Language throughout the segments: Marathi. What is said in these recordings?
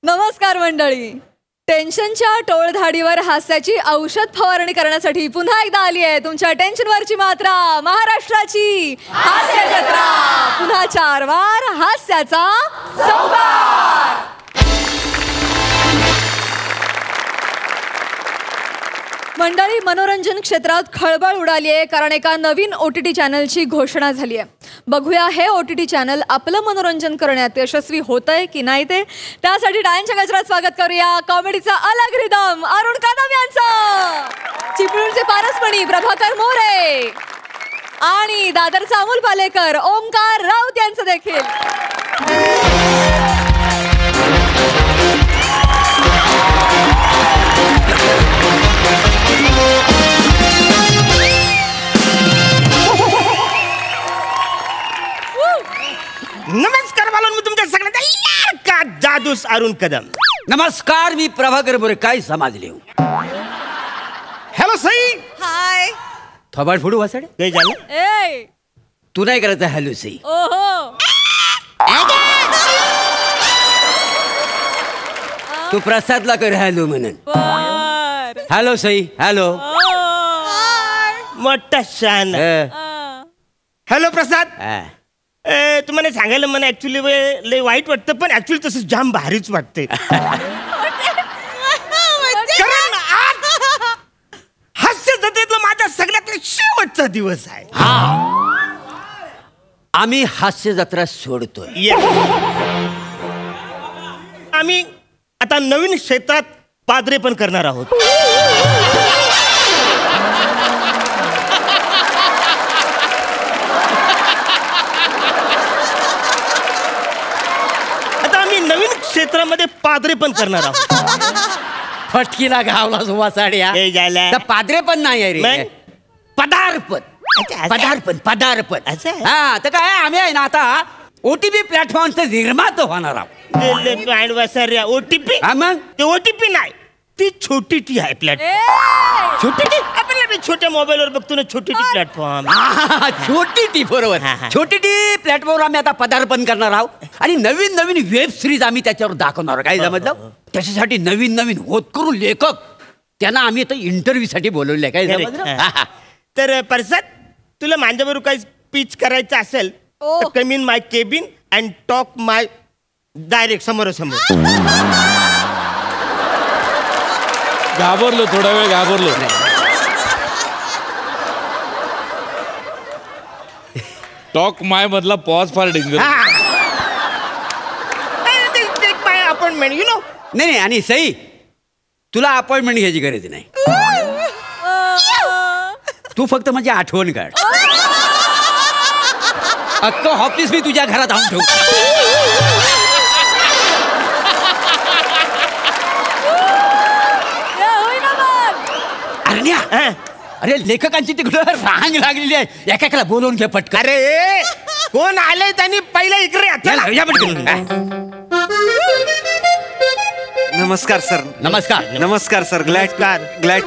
नमस्कार मंडळी. टेन्शनच्या टोळधाडीवर हास्याची औषध फवारणी करण्यासाठी पुन्हा एकदा आली आहे तुमच्या टेन्शनवरची मात्रा, महाराष्ट्राची हास्य जत्रा. पुन्हा 4 वार हास्याचा संभार. मंडळी, मनोरंजन क्षेत्रात खळबळ उडाली आहे कारण एका नवीन OTT चॅनलची घोषणा झाली आहे. बघूया हे OTT चॅनल आपलं मनोरंजन करण्यात यशस्वी होतंय की नाही ते. त्यासाठी टाळ्यांच्या गजरात स्वागत करूया कॉमेडीचा अलग रिदम अरुण कदम यांचं, चिपळूणचे पारसमणी प्रभाकर मोरे आणि दादरचा अमोल पालेकर ओमकार राऊत यांचं देखील. नमस्कार बालून, मी तुमच्या सगळ्यांचा लाडका जादूस अरुण कदम. नमस्कार, मी प्रभाकर मोरे. काय समजले? हॅलो सई. हाय. थोबाड फोडू वासाडे. काय झालं? ए तू नाही करायचं हॅलो सई. ओहो. तू प्रसादला कर हॅलो म्हणून. बर. हॅलो सई. हॅलो. मोठा शान. हॅलो प्रसाद. तुम्हाला सांगायला मला ऍक्च्युली लय वाईट वाटतं, पण ऍक्च्युली तसं जाम भारीच वाटते. कारण आज हास्य जत्रेतला माझा सगळ्यात शेवटचा दिवस आहे. आम्ही हास्य जत्रा सोडतोय. आम्ही आता नवीन क्षेत्रात पादरे पण करणार आहोत. नवीन क्षेत्रामध्ये पादरे पण करणार आहोत. फटकीला घावला वासाड्या. पादरे पण नाही आहे रे, पदार्पण. पदार्पण पदार्पण हा. तर काय आम्ही आहे ना आता OTP प्लॅटफॉर्मचं निर्माता होणार आहोत. OTP मग ते OTP नाही, ती छोटी टी आहे प्लॅटफॉर्म. छोटी टी आपल्याला छोट्या मोबाईलवर बघतो ना, छोटी टी प्लॅटफॉर्म. छोटी टी, बरोबर. छोटी टी प्लॅटफॉर्मवर आम्ही आता पदार्पण करणार आहोत आणि नवीन नवीन वेब सिरीज आम्ही त्याच्यावर दाखवणार. काय समजलं? त्याच्यासाठी नवीन नवीन होतकरू लेखक त्यांना आम्ही आता इंटरव्ह्यू साठी बोलवले. काय समजलं? तर प्रसाद, तुला माझ्याबरोबर काही स्पीच करायचं असेल तर come in my cabin and talk my direct समोरासमोर. घाबरलो, थोडा वेळ घाबरलो. टॉक माय मधला पॉज फार डेंजर. Appointment you know. नाही आणि सई, तुला अपॉइंटमेंट घ्यायची गरज नाही. तू फक्त माझी आठवण काढ. अख्खं ऑफिस मी तुझ्या घरात आणून ठेवू. अरे लेखकांची तिकडं रांग लागलेली आहे, एकाला बोलवून घे पटकन. अरे कोण आलंय त्यांनी पहिला इकडे. नमस्कार सर. नमस्कार. नमस्कार sir. Glad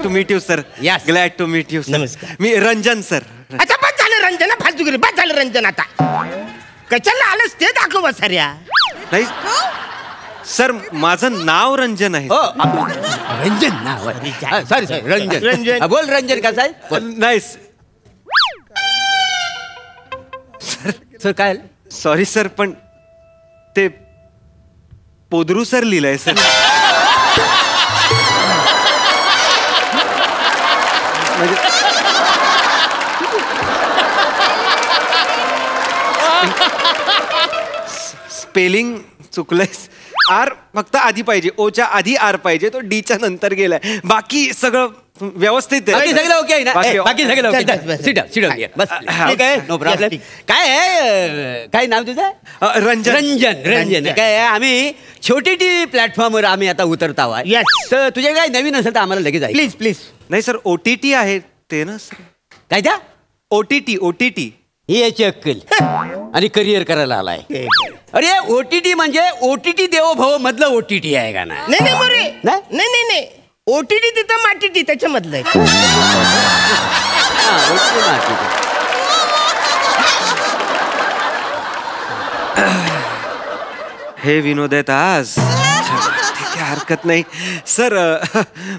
to meet you sir. Glad to meet you. नमस्कार. मी रंजन सर. अच्छा, बस झालं रंजन, फालतूगिरी बस झालं रंजन. आता कशाला आलंस ते दाखव साऱ्या. नाही सर, माझं नाव रंजन आहे. रंजन नाव. Sorry sorry, Ranjan. रंजन. बोल रंजन. कसं आहे? नाही सर. काय सॉरी सर, पण ते पोदरू सर लिहिलंय सर. स्पेलिंग चुकलंय. आर फक्त आधी पाहिजे, ओच्या आधी आर पाहिजे, तो डीच्या नंतर गेलाय. बाकी सगळं व्यवस्थित आहे. बाकी सगळं ओके आहे ना? बाकी सगळं ओके. बस ठीक आहे, नो प्रॉब्लेम. काय आहे, काय नाव तुझं? रंजन. रंजन. रंजन. काय आहे, आम्ही छोटी टी प्लॅटफॉर्मवर आम्ही आता उतरत आहोत. तर तुझे काय नवीन असेल तर आम्हाला लगेच आहे. Please please. नाही सर, OTT आहे ते ना सर. काय त्या? OTT ही याची अक्कल आणि करिअर करायला आलाय. अरे OTT म्हणजे OTT देवो भव मधलं OTT आहे का? नाही नाही, OTT तिथं माटीटी त्याच्यामधलं आहे. हे विनोद आहेत आज. काय हरकत नाही सर.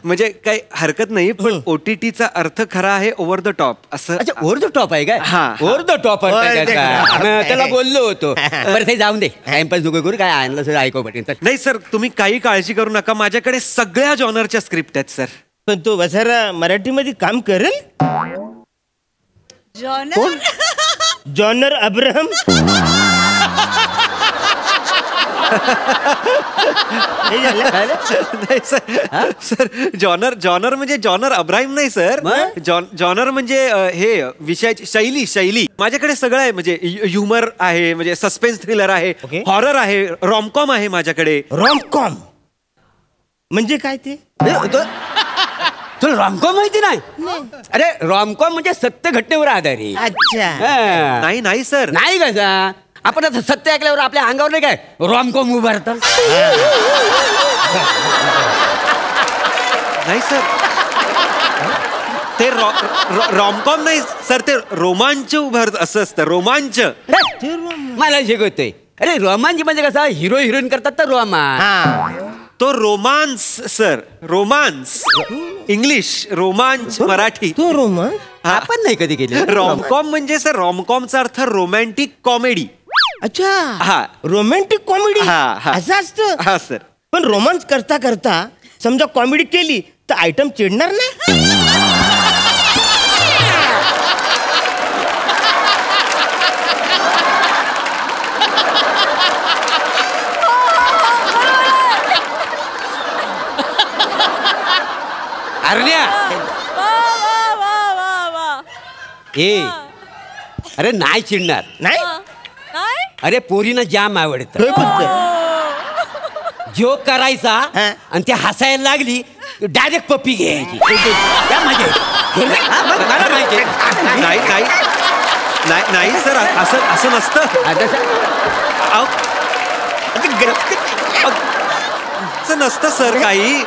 म्हणजे काही हरकत नाही पण OTTचा अर्थ खरा आहे ओव्हर द टॉप असं. अच्छा ओव्हर द टॉप आहे काय? हा. ओव्हर द टॉप त्याला बोललो होतो. बरं ते जाऊन दे, टाइमपास नको करू. काय आणलं सर ऐकू पटेल. नाही सर तुम्ही काही काळजी करू नका, माझ्याकडे सगळ्या जॉनरच्या स्क्रिप्ट आहेत सर. पण तो वसारा मराठीमध्ये काम करेल? Genre Abraham. नाही सर जॉनर म्हणजे जॉनर अब्राहिम नाही सर. जॉनर म्हणजे हे विषयाची शैली. माझ्याकडे सगळं आहे. म्हणजे ह्युमर आहे, म्हणजे सस्पेन्स थ्रिलर आहे, हॉरर आहे, रॉमकॉम आहे माझ्याकडे. रॉमकॉम म्हणजे काय ते? तुला रॉमकॉम माहिती नाही? अरे रॉमकॉम म्हणजे सत्य घटनेवर आधारित. अच्छा. नाही सर. नाही कसा आपण आता सत्य ऐकल्यावर आपल्या अंगावर नाही काय रॉमकॉम उभारतात? नाही सर ते रॉमकॉम नाही सर, ते रोमांच उभारत असं असतं. रोमांच मला शिकवतोय. अरे रोमांच म्हणजे कसा हिरो हिरोईन करतात तर रोमांच. तो रोमांस सर. रोमांस इंग्लिश, रोमांच मराठी. तो रोमन आपण नाही कधी केलं. रॉमकॉम म्हणजे सर रोमकॉमचा अर्थ रोमॅन्टिक कॉमेडी. अच्छा. हा. रोमॅन्टिक कॉमेडी हा. असं असतं. हा सर. पण रोमांस करता करता समजा कॉमेडी केली तर आयटम चिडणार नाही? अरण्या ए अरे नाही चिडणार नाही. अरे पोरीनं जाम आवडत. जोक करायचा आणि ते हसायला लागली डायरेक्ट पप्पी घ्यायची. मला माहिती. नाही सर असं नसतं. असं नसतं सर काही.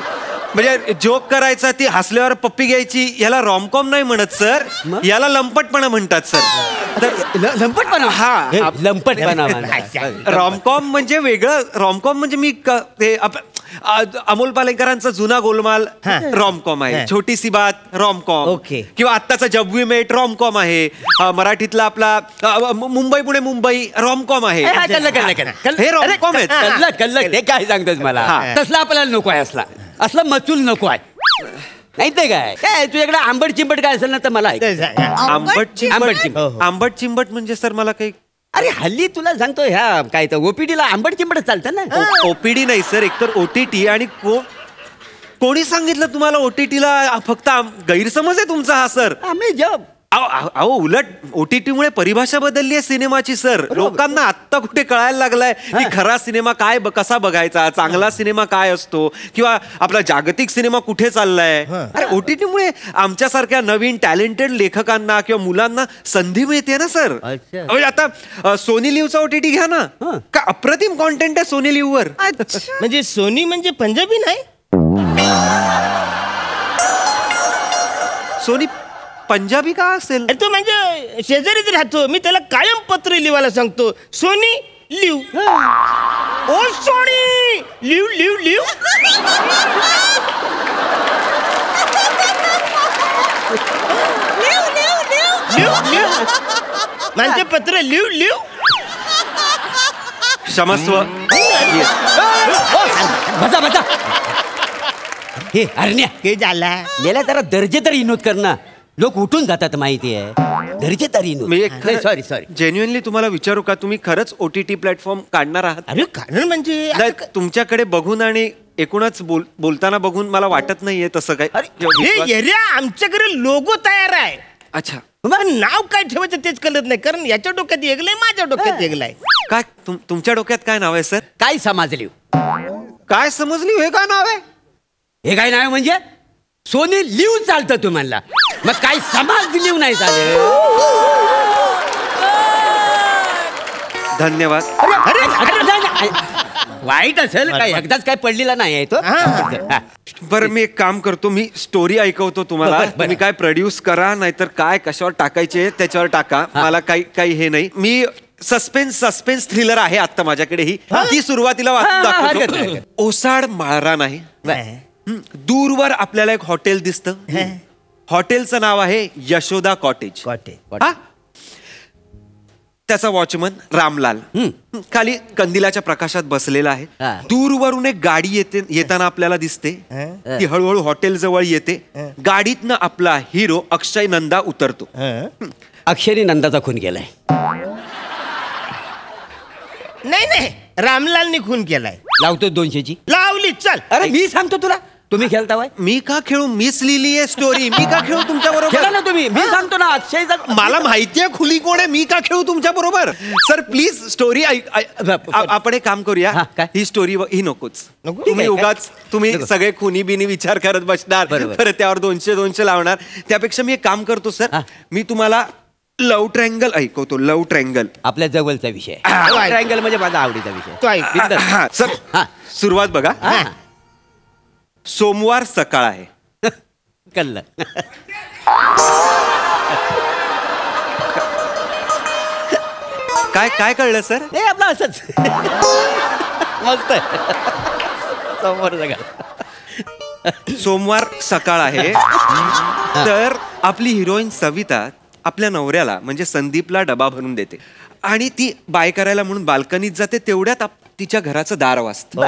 म्हणजे जोक करायचा ती हसल्यावर पप्पी घ्यायची याला रॉमकॉम नाही म्हणत सर, याला लंपटपणा म्हणतात सर. लंपटपणा? हा लंपटपणा. रॉमकॉम म्हणजे वेगळं. रॉमकॉम म्हणजे मी ते अमोल पालेकरांचा जुना गोलमाल रॉमकॉम आहे. छोटीसी बात रॉमकॉम. ओके. किंवा आत्ताचा जब वी मेट रॉमकॉम आहे. मराठीतला आपला मुंबई पुणे मुंबई रॉमकॉम आहे. हे रॉमकॉम आहे. कल्लक ते काय सांगतोस मला? तसला आपल्याला नको आहे. असला मचूल नको आहे. नाही ते काय तुझ्याकडे आंबट चिंबट काय असेल ना तर मला आंबट चिंबट म्हणजे सर मला काही. अरे हल्ली तुला सांगतो ह्या काय तर ओपीडीला आंबट चिंबट चालतं ना. ओपीडी नाही सर, एकतर OTT. आणि कोणी सांगितलं तुम्हाला OTTला? फक्त गैरसमज आहे तुमचा हा सर. आम्ही जब अहो उलट OTT मुळे परिभाषा बदलली आहे सिनेमाची सर. लोकांना आत्ता कुठे कळायला लागलाय की खरा सिनेमा काय कसा बघायचा, चांगला सिनेमा काय असतो, किंवा आपला जागतिक सिनेमा कुठे चाललाय. अरे OTT मुळे आमच्यासारख्या नवीन टॅलेंटेड लेखकांना किंवा मुलांना संधी मिळते ना सर. आता सोनी लिव्हचा OTT घ्या ना, का अप्रतिम कॉन्टेंट आहे सोनी लिव्ह वर. म्हणजे सोनी म्हणजे पंजाबी नाही? सोनी पंजाबी का असेल? तो म्हणजे शेजारीच राहतो. मी त्याला कायम पत्र लिवायला सांगतो, सोनी लिव. ओ सोनी लिव लिव लिव. माझे पत्र लिव लिव. क्षमस्व. बसा. हे अरण्या हे झाला गेला जरा दर्जे तरी विनोद कर ना. लोक उठून जातात माहिती आहे. दर्जे तरी विनोद. सॉरी जेन्युअनली तुम्हाला विचारू का, तुम्ही खरंच OTT प्लॅटफॉर्म काढणार आहात? अरे कारण म्हणजे तुमच्याकडे बघून आणि एकूणच बोलताना बघून मला वाटत नाहीये तसं काय. आमच्याकडे लोगो तयार आहे. अच्छा. नाव काय ठेवायचं तेच कळत नाही, कारण याच्या डोक्यात एकलंय, माझ्या डोक्यात एकलंय. काय तुमच्या डोक्यात काय नाव आहे सर? काय समजली? काय समजली? हे काय नाव आहे? हे काय नाव म्हणजे सोनी लिव्ह चालतं तुम्हाला. मग काय समाज लिव्ह नाही चालेल? धन्यवाद. वाईट असेल काय, एकदाच काय पडलेला नाही आहे तो. बरं मी एक काम करतो, मी स्टोरी ऐकवतो तुम्हाला. तुम्ही काय प्रोड्यूस करा, नाहीतर काय कशावर टाकायचे त्याच्यावर टाका. मला काही हे नाही. मी सस्पेन्स थ्रिलर आहे आता माझ्याकडे ही ती सुरुवातीला वाचून दाखवतो. ओसाड माळरान आहे. दूरवर आपल्याला एक हॉटेल दिसतं. हॉटेलचं नाव आहे यशोदा कॉटेज. त्याचा वॉचमन रामलाल खाली कंदिलाच्या प्रकाशात बसलेला आहे. दूरवरून एक गाडी येताना आपल्याला दिसते. ती हळूहळू हॉटेल जवळ येते. गाडीतनं आपला हिरो अक्षय नंदा उतरतो. अक्षयने नंदाचा खून केलाय. नाही रामलालनी खून केलाय. लावतो 200ची. लावली चल. अरे मी सांगतो तुला. तुम्ही खेळतावाय. मी का खेळू? मीच लिहिली आहे स्टोरी. मी का खेळू तुमच्या बरोबर? ना तुम्ही. मी सांगतो ना अक्षयचा. मला माहितीये खुली कोण आहे. मी का खेळू तुमच्या बरोबर? सर प्लीज स्टोरी आपण एक काम करूया. ही स्टोरी ही नकोच. तुम्ही उगाच तुम्ही सगळे खुनी बिनी विचार करत बसणार परत त्यावर 200 लावणार. त्यापेक्षा मी एक काम करतो सर. मी तुम्हाला लव्ह ट्रँगल ऐकवतो. लव्ह ट्रँगल आपल्या जवळचा विषय. ट्रँगल म्हणजे माझा आवडीचा विषय. सर सुरुवात बघा. सोमवार सकाळ आहे. कळलं. काय कळलं सर? हे आपलं असंच मस्त आहे. सोमवार सकाळ. सोमवार सकाळ आहे. तर आपली हिरोईन सविता आपल्या नवऱ्याला म्हणजे संदीपला डबा भरून देते आणि ती बाय करायला म्हणून बाल्कनीत जाते. तेवढ्यात तिच्या घराचं दार वाजतं.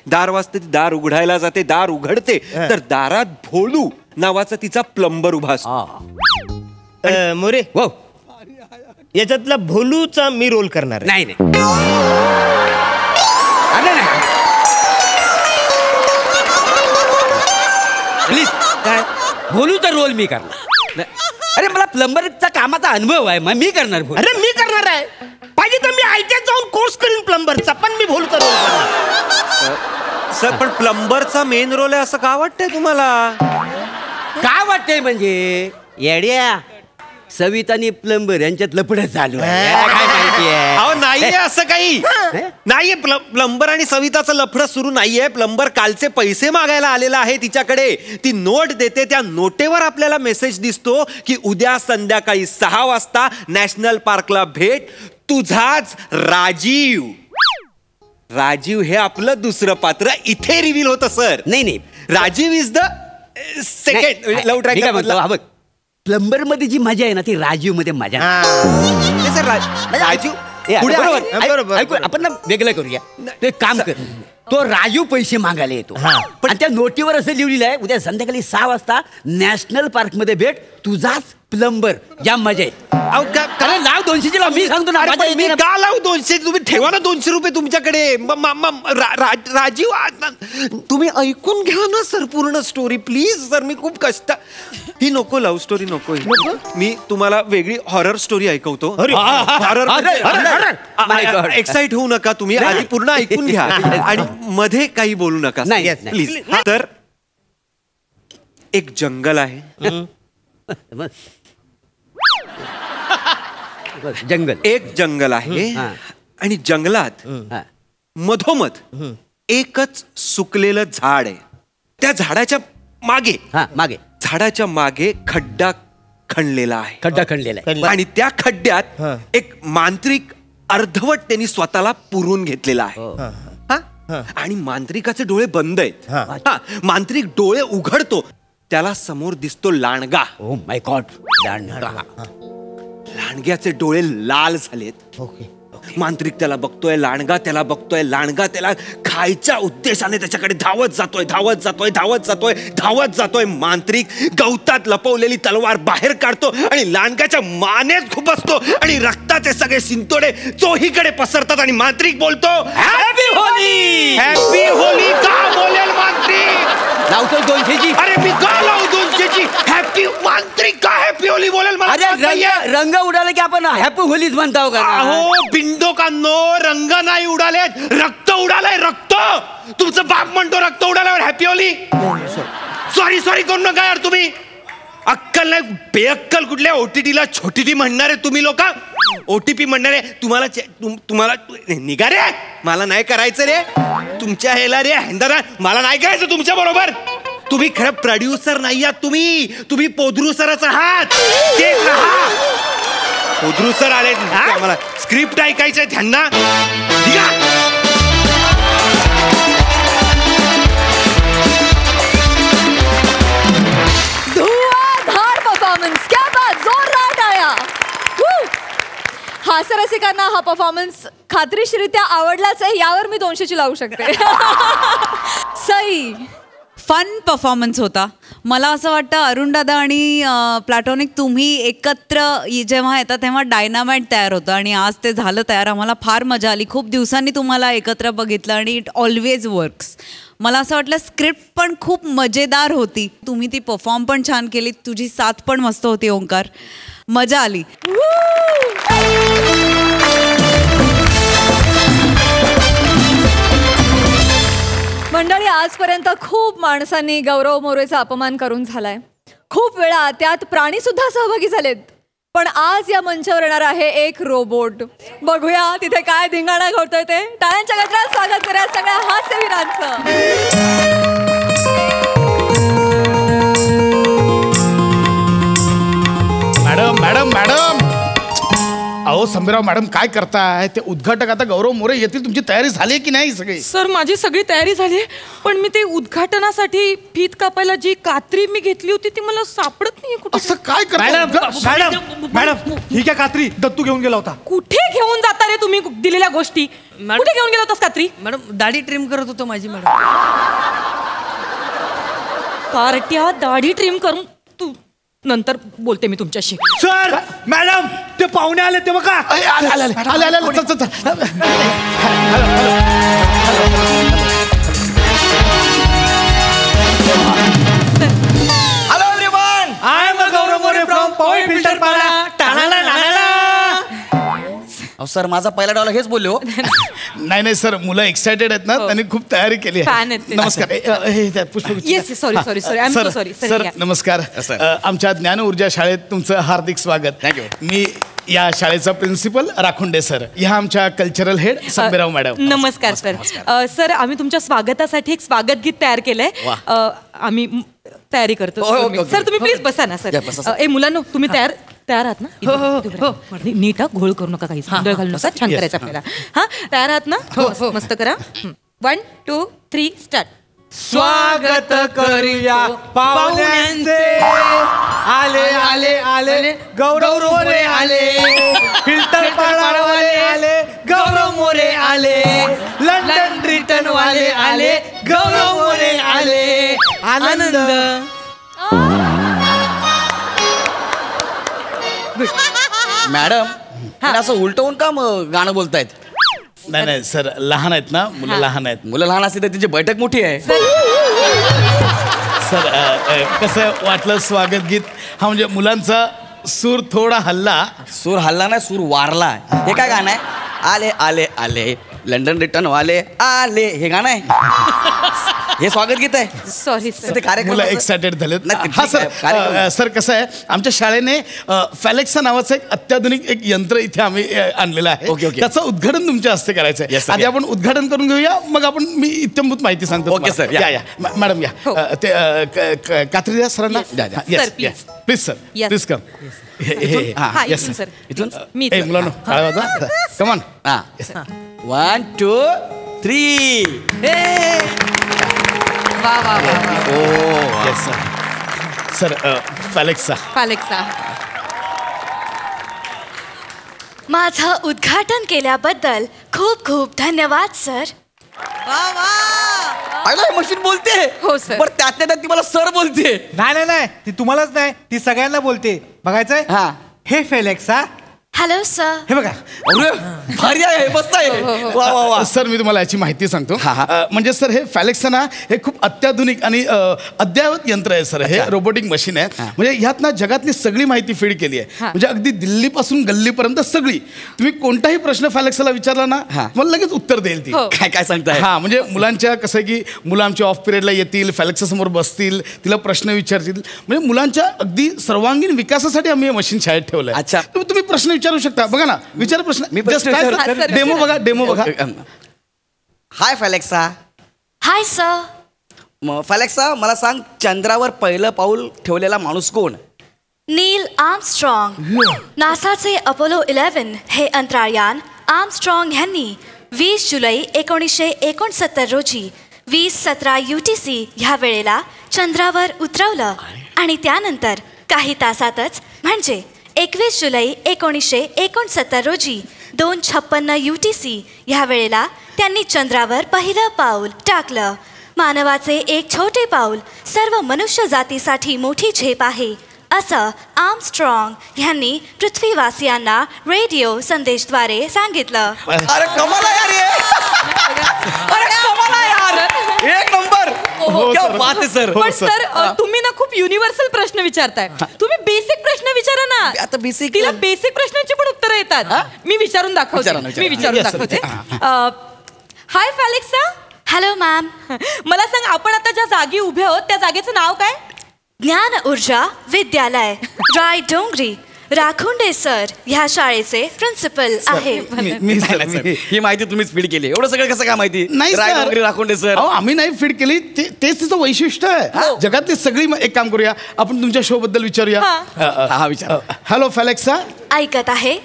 दार वाजते. ती दार उघडायला जाते. दार उघडते तर दारात भोलू नावाचा तिचा प्लंबर उभा असतो. मोरे याच्यातला भोलूचा मी रोल करणार. नाही प्लीज. काय भोलूचा रोल मी करणार. अरे मला प्लंबरचा कामाचा अनुभव आहे. मग मी करणार. अरे मी करणार आहे. पाहिजे तर मी आयटीआय जाऊन कोर्स करीन प्लंबरचा. पण मी भोलूचा रोल करणार. सर पण प्लंबरचा मेन रोल आहे असं का वाटतंय तुम्हाला? का वाटतंय म्हणजे येड्या सवितानी प्लंबर यांच्यात लपडं चालू आहे. काय माहिती आहे? अहो नाहीये असं काही. नाहीये. प्लंबर आणि सविताचं लफडं सुरू नाहीये. प्लंबर कालचे पैसे मागायला आलेला आहे तिच्याकडे. ती नोट देते. त्या नोटेवर आपल्याला मेसेज दिसतो की उद्या संध्याकाळी 6 वाजता नॅशनल पार्कला भेट. तुझाच राजीव. राजीव हे आपलं दुसरं पात्र इथे रिव्हील होतं सर. नाही Rajeev is the second love triangle. Plumber मध्ये जी मजा आहे ना ती राजीव मध्ये मजा. राजीव आपण ना वेगळं करूया. ते काम कर. तो राजू पैसे मागायला येतो. पण त्या नोटीवर असं लिहिलेलं आहे उद्या संध्याकाळी 6 वाजता नॅशनल पार्क मध्ये भेट. तुझाच प्लंबर. जाम मजा आहे. लाव 200ची लाव. मी सांगतो ना. मी का लावू 200? तुम्ही ठेवा ना 200 रुपये तुमच्याकडे. राजीव तुम्ही ऐकून घ्या ना सर पूर्ण स्टोरी प्लीज. सर मी खूप कष्ट. ही नको लव्ह स्टोरी नको. मी तुम्हाला वेगळी हॉरर स्टोरी ऐकवतो. हॉरर. एक्साइट होऊ नका तुम्ही. आधी पूर्ण ऐकून घ्या आणि मध्ये काही बोलू नका प्लीज. तर एक जंगल आहे. एक जंगल आहे आणि जंगलात मधोमध एकच सुकलेलं झाड आहे. त्या झाडाच्या मागे खड्डा खणलेला आहे. आणि त्या खड्ड्यात एक मांत्रिक अर्धवट त्यांनी स्वतःला पुरून घेतलेला आहे. आणि मांत्रिकाचे डोळे बंद आहेत. मांत्रिक डोळे उघडतो. त्याला समोर दिसतो लांडगा. ओ माय गॉड. लांडग्याचे डोळे लाल झालेत. मांत्रिक त्याला बघतोय. लांडगा त्याला बघतोय. लांडगा त्याला खायच्या उद्देशाने त्याच्याकडे धावत जातोय. मांत्रिक गवतात लपवलेली तलवार बाहेर काढतो आणि लांडग्याच्या मानेत खुपसतो आणि रक्ताचे सगळे शिंतोडे चोहीकडे पसरतात. आणि मांत्रिक बोलतो हॅपी होली. हॅपी होली का बोलेल मांत्रिक? लावतो 200ची. अरे मी का लावू 200ची? हॅपी मांत्रिक का हॅपी होली बोलेल? रंग उडाले की आपण हॅपी होलीच म्हणतो का? अहो बिंडो कांनो. रंग नाही उडाले. रक्त उडालंय. रक्त. तुमचं बाप म्हणतो रक्त उडाल्यावर हॅपी होली. सॉरी करू नका यार तुम्ही. अक्कल नाही. बेअक्कल कुठल्या OTTला छोटी म्हणणारे तुम्ही लोक. OTP म्हणणारे. तुम्हाला निघा रे. मला नाही करायचं रे तुमच्या ह्याला रे. हँदरा मला नाही करायचं तुमच्या बरोबर. तुम्ही खरं प्रोड्युसर नाही आहात. तुम्ही पोद्रुसरच आहात. ते पोद्रू सर आले आम्हाला स्क्रिप्ट ऐकायचंय त्यांना. धुआंधार परफॉर्मन्स, क्या बात, जोरदार टाळ्या. हास्यरसिकांना हा परफॉर्मन्स खात्रीशीरित्या आवडलाच आहे, यावर मी 200ची लावू शकते. सई, फन परफॉर्मन्स होता. मला असं वाटतं अरुण दादा आणि प्लॅटॉनिक तुम्ही एकत्र जेव्हा येतात तेव्हा डायनामाइट तयार होतं आणि आज ते झालं तयार. आम्हाला फार मजा आली. खूप दिवसांनी तुम्हाला एकत्र बघितलं आणि इट ऑलवेज वर्क्स. मला असं वाटलं स्क्रिप्ट पण खूप मजेदार होती. तुम्ही ती परफॉर्म पण छान केली. तुझी साथ पण मस्त होती ओंकार. मजा आली. मंडळी, आजपर्यंत खूप माणसांनी गौरव मोरेचा अपमान करून झालाय. खूप वेळा त्यात प्राणी सुद्धा सहभागी झालेत. पण आज या मंचावर येणार आहे एक रोबोट. बघूया तिथे काय धिंगाणा घडतोय ते. टाळ्यांच्या गजरात स्वागत करूया सगळ्या हास्यवीरांचं. मॅडम मॅडम मॅडम, अहो संभीराव मॅडम काय करताय? ते उद्घाटक आता गौरव मोरे येतील, तुमची तयारी झाली की नाही सगळी? सर माझी सगळी तयारी झाली आहे, पण मी ते उद्घाटनासाठी फीत कापायला जी कात्री मी घेतली होती ती मला सापडत नाही कुठे. असं काय करताय? मॅडम ही काय कात्री दत्तू घेऊन गेला होता. कुठे घेऊन जाता रे तुम्ही दिलेल्या गोष्टी? कुठे घेऊन गेला होतास कात्री? मॅडम दाढी ट्रिम करत होतो माझी. मॅडम पार्ट्या दाढी ट्रिम करून तू नंतर बोलते मी तुमच्याशी. सर मॅडम ते पाहुणे आले ते बघा. Hello everyone, I am Gaurav More from point Filter Pada. अहो सर माझा पहिला डॉलर हेच बोलले हो. नाही नाही सर, मुलं एक्सायटेड आहेत ना, त्यांनी खूप तयारी केली Fan आहेत आहे. ते. नमस्कार. पुष्प. Yes sorry sorry sorry I am so sorry sir नमस्कार. आमच्या ज्ञान ऊर्जा शाळेत तुमचं हार्दिक स्वागत. थँक्यू. मी या शाळेचा प्रिन्सिपल राखुंडे सर, ह्या आमच्या कल्चरल हेड संभीराव मॅडम. नमस्कार सर. सर आम्ही तुमच्या स्वागतासाठी एक स्वागत गीत तयार केलंय. आम्ही तयारी करतो. सर तुम्ही प्लीज बसा ना सर. ए मुलांनो तुम्ही तयार आहात ना? नीट घोळ करू नका, काही गोंधळ घालू नका. छान करायचं आपल्याला. हा तयार आहात ना? मस्त करा. 1 2 3 स्टार्ट. स्वागत करूया पाहुण्यांचे. आले आले आले गौरव मोरे आले. फिल्टर पाडावाले आले गौरव मोरे आले. लंडन रिटर्न वाले आले गौरव मोरे आले. आनंद. मॅडम असं उलटवून का गाणं बोलतायत? नाही नाही सर, लहान आहेत ना मुलं, लहान आहेत. मुलं लहान असते तर तिची बैठक मोठी आहे. सर कसं वाटलं स्वागत गीत? हा म्हणजे मुलांचा सूर थोडा हल्ला. सूर हल्ला नाही, सूर वारला. हे काय गाणं आहे? आले आले आले लंडन रिटर्न वाले आले, हे गाणं आहे. हे स्वागत गीत आहे. सॉरी ते कार्यक्रम मुलं एक्सायटेड झालेत. नाही, हा सर. कार्यक्रम. सर कसं आहे, आमच्या शाळेने फॅलेक्सा नावाचं एक अत्याधुनिक एक यंत्र इथे आम्ही आणलेलं आहे. Okay, okay. त्याचं उद्घाटन तुमच्या हस्ते करायचं आहे. Yes, sir. आधी आपण उद्घाटन करून घेऊया, मग आपण मी इत्यंभूत माहिती सांगतो. Okay, sir. या या मॅडम या. ते कात्री द्या सरांना. Sir, please. Please sir, Yes. Please come. हा इथून सर. इथून मी ए मुलांनो, टाळ्या वाजवा. Come on. 1 2 3. वा वा वा. Yes, sir. सर फॅलेक्सा. अलेक्सा माझं उद्घाटन केल्याबद्दल खूप खूप धन्यवाद सर. मशीन बोलते. हो, सर. पण त्यातल्या त्यात ती मला सर बोलते. नाही नाही ती तुम्हालाच नाही, ती सगळ्यांना बोलते. बघायचंय? हा. हे फेलेक्सा. Hello sir. हे बघा. अरे भारी आहे, मस्त आहे. वा वा वा. सर मी तुम्हाला याची माहिती सांगतो. हा, हा. म्हणजे सर हे फॅलेक्सा ना हे खूप अत्याधुनिक आणि अद्ययावत यंत्र आहे सर. हे रोबोटिक मशीन आहे. म्हणजे ह्यात ना जगातली सगळी माहिती फीड केली आहे. म्हणजे अगदी दिल्लीपासून गल्लीपर्यंत सगळी. तुम्ही कोणताही प्रश्न फॅलेक्साला विचारला ना, मला लगेच उत्तर देईल ती. काय काय सांगताय? हा म्हणजे मुलांच्या कसं आहे की मुलं आमच्या ऑफ पिरियडला येतील, फॅलेक्सा समोर बसतील, तिला प्रश्न विचारतील. म्हणजे मुलांच्या अगदी सर्वांगीण विकासासाठी आम्ही हे मशीन शाळेत ठेवलं आहे. अच्छा. तुम्ही प्रश्न विचारू शकता. बघा ना, विचार प्रश्न. मी प्रश्न डेमो बघा, डेमो बघा. हाय फॅलेक्सा. Hi sir. फॅलेक्सा मला सांग, चंद्रावर पहिलं पाऊल ठेवलेला माणूस कोण? नील आर्मस्ट्रॉंग. नासाचे अपोलो 11 हे अंतराळयान आर्मस्ट्रॉंग यांनी 20 जुलै 1969 रोजी 20:17 UTC ह्या वेळेला चंद्रावर उतरवलं आणि त्यानंतर काही तासातच म्हणजे 21 जुलै 1969 रोजी 2:56 UTC ह्या वेळेला त्यांनी चंद्रावर पहिलं पाऊल टाकलं. मानवाचे एक छोटे पाऊल सर्व मनुष्य जातीसाठी मोठी झेप आहे असं आर्मस्ट्रॉंग यांनी पृथ्वीवासियांना रेडिओ संदेशद्वारे सांगितलं. अरे कमाल आहे यार हे. अरे कमाल आहे यार. एक नंबर. क्या बात आहे सर. पण सर तुम्ही ना खूप युनिव्हर्सल प्रश्न विचारताय. तुम्ही बेसिक प्रश्न विचारा ना. आता बेसिक तिला बेसिक प्रश्नांची पण उत्तरं येतात. मी विचारून दाखवते. Hi Falexa. Hello ma'am. मला सांग, आपण आता ज्या जागी उभे आहोत त्या जागेचं नाव काय? ज्ञान ऊर्जा विद्यालय, राय डोंगरी. राखुंडे सर ह्या शाळेचे प्रिन्सिपल आहे. ही माहिती तुम्हीच फीड केली. एवढं सगळं कसं काय माहिती? नाही सर, राखुंडे सर. आम्ही नाही फीड केली, तेच तिचं वैशिष्ट्य आहे. जगातली सगळी. एक काम करूया, आपण तुमच्या शो बद्दल विचारूया. हा विचार. हॅलो फॅलेक्सा. ऐकत आहे.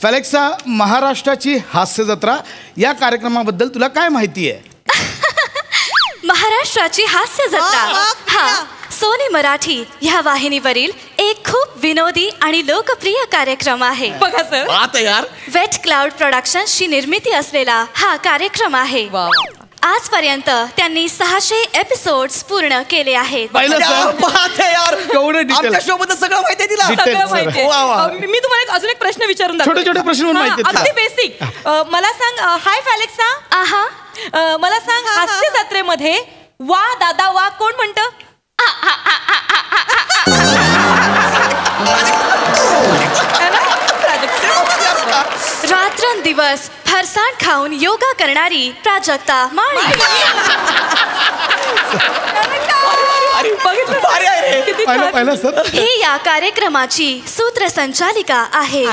फॅलेक्सा, महाराष्ट्राची हास्य जत्रा या कार्यक्रमाबद्दल तुला काय माहिती आहे? महाराष्ट्राची हास्य जत्रा हा सोनी मराठी ह्या वाहिनीवरील एक खूप विनोदी आणि लोकप्रिय कार्यक्रम आहे. बघा सर, बात यार. वेट क्लाउड प्रोडक्शन्सची निर्मिती असलेला हा कार्यक्रम आहे. आजपर्यंत त्यांनी 600 एपिसोड्स पूर्ण केले आहेत. आमच्या शो बद्दल सगळं माहिती आहे तिला. सगळं माहिती आहे. मी तुम्हाला अजून एक प्रश्न विचारून दाखवते. छोटे छोटे प्रश्न माहिती आहेत. अगदी बेसिक. मला सांग, हाय फॅलेक्सा. मला सांग, हास्य जत्रेमध्ये वा दादा वा कोण म्हणतं? रात्रंदिवस फरसाण खाऊन योगा करणारी प्राजक्ता माळी. ही या कार्यक्रमाची सूत्रसंचालिका आहे.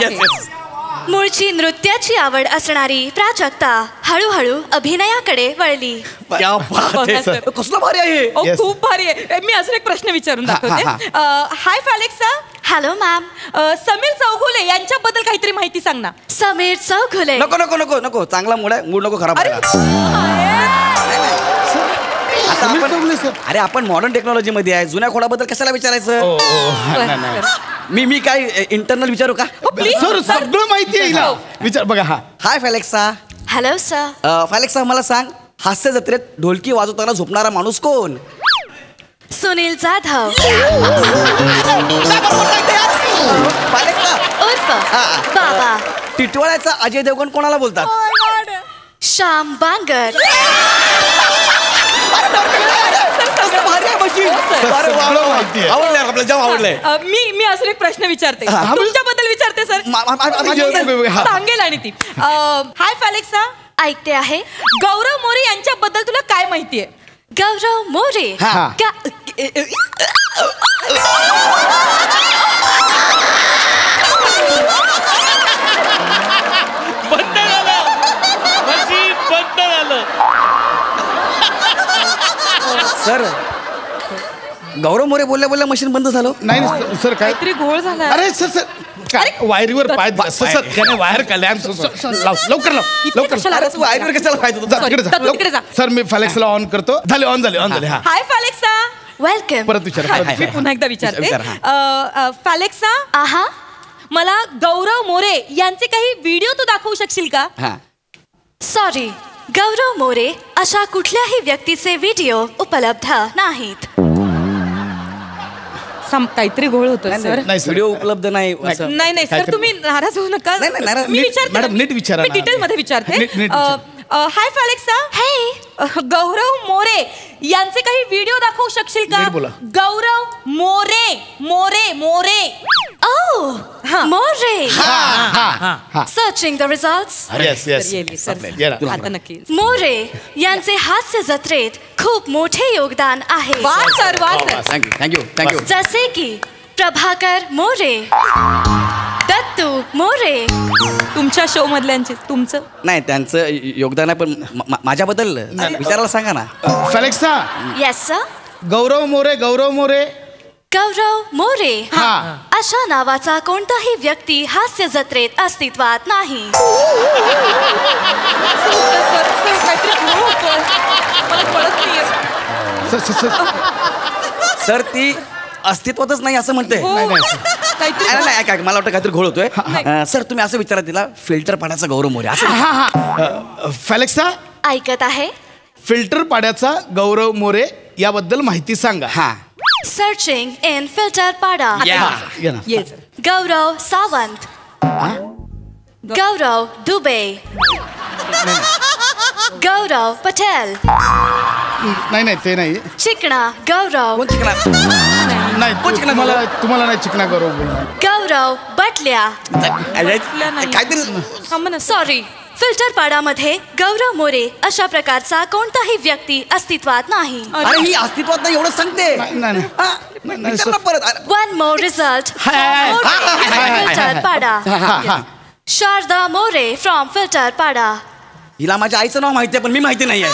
मूळची नृत्याची आवड असणारी प्राजक्ता हळूहळू अभिनयाकडे वळली. कसलं भारी आहे. खूप भारी आहे. मी अजून एक प्रश्न विचारून दाखवते. Hi Falexa. Hello ma'am. Sameer Chougule यांच्याबद्दल काहीतरी माहिती सांग ना. समीर चौगुले. नको नको नको नको. चांगला मूड आहे. मूड नको खराब. अरे आपण मॉडर्न टेक्नॉलॉजी मध्ये आहे. जुन्या खोडाबद्दल कशाला विचारायचं? मी काय इंटरनल विचारू का? सर सगळं माहिती आहे. विचार. बघा. हाय फॅलेक्सा. Hello sir. फॅलेक्सा, मला सांग, हास्य जत्रेत ढोलकी वाजवताना झोपणारा माणूस कोण? सुनील जाधव. उर्फ बाबा. टिटवाळ्याचा अजय देवगण कोणाला बोलतात? श्याम बांगर. मी अजून एक प्रश्न विचारते. तुमच्याबद्दल विचारते सर. सांगेल आणि ती. हाय फॅलेक्सा. ऐकते आहे. गौरव मोरे यांच्याबद्दल तुला काय माहितीये? गौरव मोरे. बंद झालं. मशीन बंद झालं. सर, गौरव मोरे बोलल्या बोलल्या मशीन बंद झालं. नाही सर, काहीतरी घोळ झाला. अरे सर सर, काय वायरीवर पाय त्याने वायर काढल्या. लवकर वायरीवर कशाला पाहिजे? सर मी फॅलेक्सला ऑन करतो. झाले. ऑन झाले. हाय फॅलेक्सा. वेलकम. परत विचार. मी पुन्हा एकदा विचारते. फॅलेक्सा, मला गौरव मोरे यांचे काही व्हिडिओ तू दाखवू शकशील का? सॉरी, गौरव मोरे अशा कुठल्याही व्यक्तीचे व्हिडिओ उपलब्ध नाहीत. काहीतरी घोळ होतो सर. व्हिडिओ उपलब्ध नाही. नाही सर, तुम्ही नाराज होऊ नका. मी विचारते. मॅडम नीट विचारा. मी डिटेल मध्ये विचारते. हाय फॅलेक्सा. गौरव मोरे यांचे काही व्हिडिओ दाखवू शकशील का? Gaurav More. More. Searching the results. आता नक्की. मोरे यांचे हास्य जत्रेत खूप मोठे योगदान आहे. थँक्यू. जसे की प्रभाकर मोरे, दत्तू मोरे. तुमच्या शो मधल्यांचे तुमचं नाही, त्यांचं योगदान आहे, पण माझ्याबद्दल विचारायला सांगा ना. Falexa. Yes sir. Gaurav More Gaurav More अशा नावाचा कोणताही व्यक्ती हास्य जत्रेत अस्तित्वात नाही. सर ती अस्तित्वातच नाही असं म्हणते. नाही काय मला वाटतं काहीतरी घोळ होतोय. सर तुम्ही असं विचारा तिला फिल्टर पाण्याचा गौरव मोरे असं. फेलेक्सा ऐकत आहे. फिल्टर पाड्याचा गौरव मोरे याबद्दल माहिती सांगा. सर्चिंग इन फिल्टर पाडा. गौरव सावंत, गौरव दुबे, गौरव पटेल. नाही ते नाही. चिकना गौरव. नाही तुम्हाला नाही चिकना गौरव बोलणार. गौरव बटल्या. सॉरी. फिल्टर पाडामध्ये गौरव मोरे अशा प्रकारचा कोणताही व्यक्ती अस्तित्वात नाही. अरे ही अस्तित्वात नाही एवढं सांगते. One more result. फिल्टर पाडा. शारदा मोरे फ्रॉम फिल्टर पाडा. हिला माझ्या आईचं नाव माहिती आहे पण मी माहिती नाही आहे.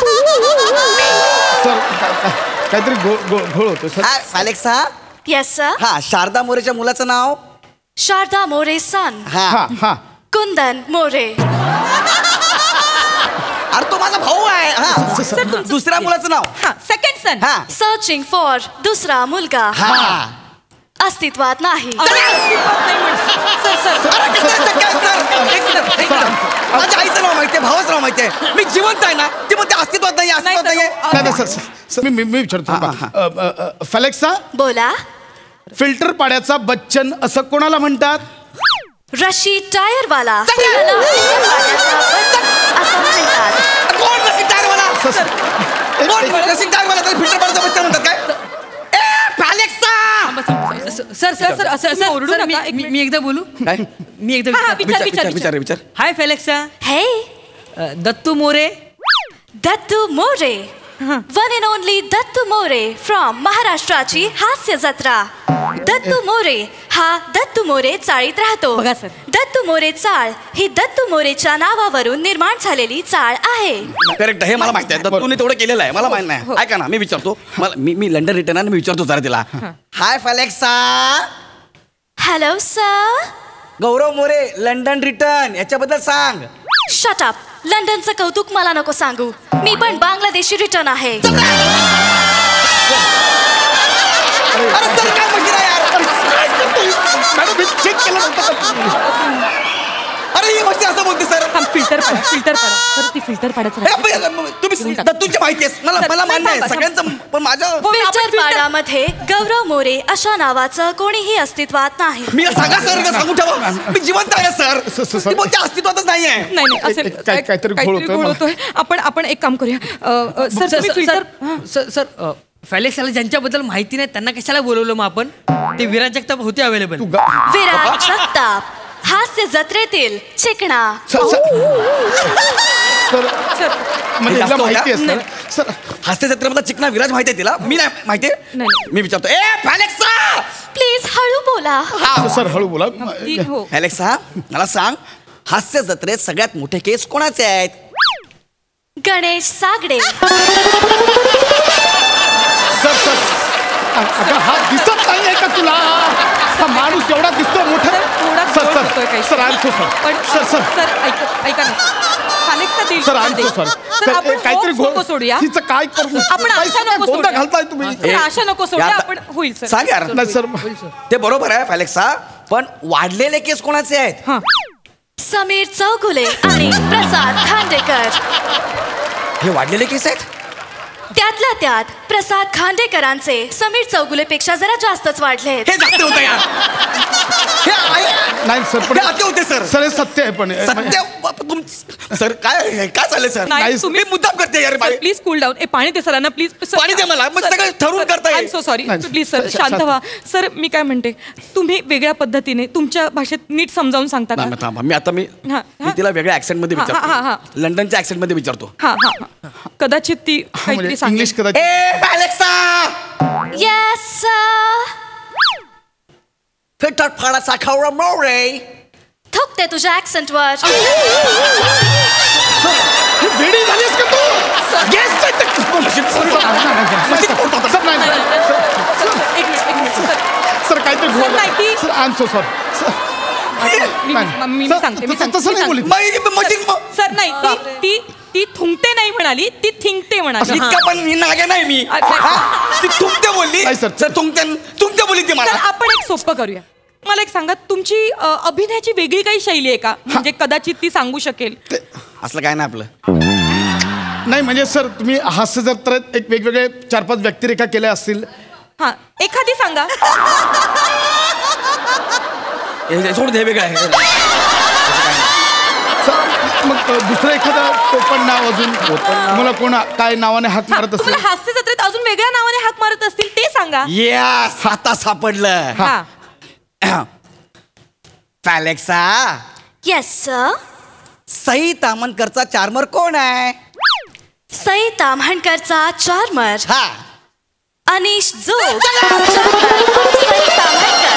काहीतरी घोळ होतो sir. Alexa. Yes sir. Sharda मोरेच्या मुलाचं नाव. शारदा मोरे सन. कुंदन मोरे. अरे तो माझा भाऊ आहे. दुसऱ्या मुलाचं नाव. Second son. सर्चिंग फॉर दुसरा मुलगा. अस्तित्वात नाही. माझ्या आईचं नाव माहितीये भावाचं नाव माहितीये. मी जिवंत आहे ना ती म्हणते अस्तित्वात नाही अस्तित्वात नाहीये. मी विचारतो. फेलेक्सा बोला. फिल्टर पाड्याचा बच्चन असं कोणाला म्हणतात? रशी टायरवाला. कोण रशी टायरवाला? रशी टायरवाला तर फिल्टर पाड्याचा बच्चन म्हणतात काय? सर मी एकदा बोलू. मी एकदा विचार. हाय फेलेक्सा. हे Dattu More. Dattu More. One and only Dattu More from महाराष्ट्राची हास्य जत्रा. दत्तू मोरे हा दत्तू मोरे चाळीत राहतो. बघा सर. दत्तू मोरे चाळ ही दत्तू मोरेच्या नावावरून निर्माण झालेली चाळ आहे. करेक्ट. हे मला माहिती आहे. दत्तूने तेवढं केलेलं आहे मला माहिती नाही. ऐका ना मी विचारतो. मी लंडन रिटर्न आहे मी विचारतो जरा तिला. हाय फेलेक्सा. Hello sir. Gaurav More London return याच्याबद्दल सांग. Shut up. लंडनचं कौतुक मला नको सांगू. मी पण बांगलादेशी रिटर्न आहे. अरे ही गोष्टी असं बोलते सर. फिल्टर सर ती फिल्टर पाडायचं. तुम्ही दत्तूची माहिती आहे मला मान्य आहे सगळ्यांचं पण माझ्या फिल्टर पाडामध्ये गौरव मोरे अशा नावाचं कोणीही अस्तित्वात नाही. मी सांगा सर सांगू ठेवा मी जिवंत आहे सर. बोलते अस्तित्वातच नाही आहे. नाही असेल काहीतरी घोळ होतोय. आपण एक काम करूया. सर फेलेक्साला ज्यांच्याबद्दल माहिती नाही त्यांना कशाला बोलवलं मग आपण? ते विराज जगताप होते अवेलेबल. विराज जगताप हास्य जत्रेतील चिकणा. हास्य जत्रेमधला चिकना विराज माहिती आहे तिला. मी नाही माहिती. मी विचारतो. ए फेलेक्सा प्लीज हळू बोला. सर हळू बोला. फेलेक्सा मला सांग हास्य जत्रेत सगळ्यात मोठे केस कोणाचे आहेत? गणेश सागडे. हा दिसत नाहीये का तुला? हा माणूस एवढा दिसतो मोठा. सर ऐका ना. काहीतरी सोडूया. तिचं काय करू आपण? गोंधळ घालताय तुम्ही. आशा नको सोडूया. आपण होईल सर. सांग यार. सर ते बरोबर आहे फेलेक्सा पण वाढलेले केस कोणाचे आहेत? समीर चौगुले आणि प्रसाद खांडेकर. हे वाढलेले केस आहेत? त्यातल्या त्यात प्रसाद खांडेकरांचे समीर चौगुलेपेक्षा जरा जास्तच वाढले. हे जास्त होतं यार. नाही सर पण होते सर. सर हे सत्य आहे पण सत्य. सर काय चाललंय सर? तुम्ही मुद्दाम करते यार. Please cool down. पाणी दे सरांना प्लीज. पाणी दे मला. सगळं ठरवून करता I am so sorry. Please sir शांत व्हा. सर मी काय म्हणते तुम्ही वेगळ्या पद्धतीने तुमच्या भाषेत नीट समजावून सांगता का? मी तिला वेगळ्या ऍक्सेंट मध्ये विचारतो. लंडनच्या ऍक्सेंट मध्ये विचारतो. कदाचित ती काहीतरी इंग्लिश कदाचित. Yes sir. फिल्टर पाडाचा गौरव मोरे. थुकते तुझ्या ऍक्सेंट वर. वेडी झालीस का तू? एक minute I am so sorry. मी सांगते सर. नाही ती थुंकते नाही म्हणाली, ती थिंकते म्हणाली. इतका पण मी नागे नाही मी. ती थुंकते बोलली. सर थुंकते बोलली ती मला. आपण एक सोपं करूया. मला एक सांगा, तुमची अभिनयाची वेगळी काही शैली आहे का? म्हणजे कदाचित ती सांगू शकेल. असलं काय ना आपलं. नाही म्हणजे सर तुम्ही हास्य जत्रेत एक वेगवेगळे 4-5 व्यक्तिरेखा केल्या असतील. हा एखादी सांगा. सोड दे वेगळं आहे. मग दुसरं एखादं टोपण नाव अजून मला कोण काय नावाने हाक मारत असेल? हास्य जत्रेत अजून वेगळ्या नावाने हाक मारत असतील ते सांगा. यस आता सापडलं. फॅलेक्सा. Yes sir. सई तामणकरचा चार्मर कोण आहे? सई ताम्हणकरचा चार्मर अनिश जोग. सई ताम्हणकर.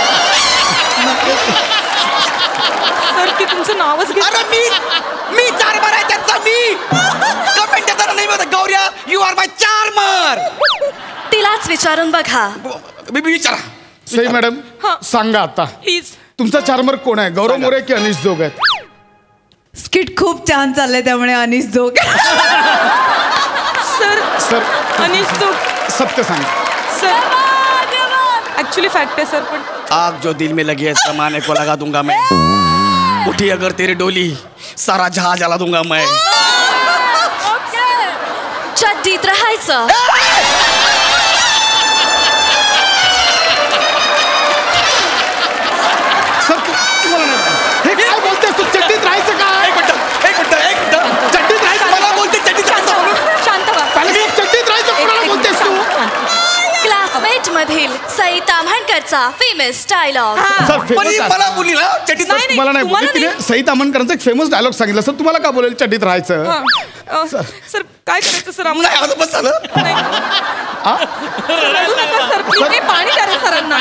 सर ती तुमचं नावच घेत. अरे मी चार्मर आहे त्यांचा. मी कमेंट देताना नाही म्हणत गौऱ्या यू आर माय चार्मर. तिलाच विचारून बघा. मी विचारा. सई मॅडम सांगा आता प्लीज तुमचा चार्मर कोण आहे? गौरव मोरे की अनिश जोग आहेत? स्किट खूप छान चाललंय त्यामुळे अनिश जोग. सर अनिश जोग. सत्य सांगा सर. एक्चुअली फैक्ट है सर. पण आग जो दिल में लगी है जमाने को लगा दूंगा मैं. उठी अगर तेरी डोली सारा जहाज जला दूंगा मैं. चड्डीत राहायचं. सर तुम्हाला नाही हे काय बोलतेस तू? चड्डीत राहायचं का? एक मिनिट चड्डीत राहायचं. मला बोलते चड्डीत राहायचं. शांत व्हा. चड्डीत राहायचं कोणाला बोलतेस तू? क्लासमेट मधील सई ताम्हणकरचा फेमस डायलॉग. मला बोलली ना चड्डीत. मला नाही बोलली तिने. सई ताम्हणकरांचा एक फेमस डायलॉग सांगितला. सर तुम्हाला का बोलेल चड्डीत राहायचं? सर काय करायचं सर? आम्हाला बस झालं. सर पाणी द्या रे सरांना.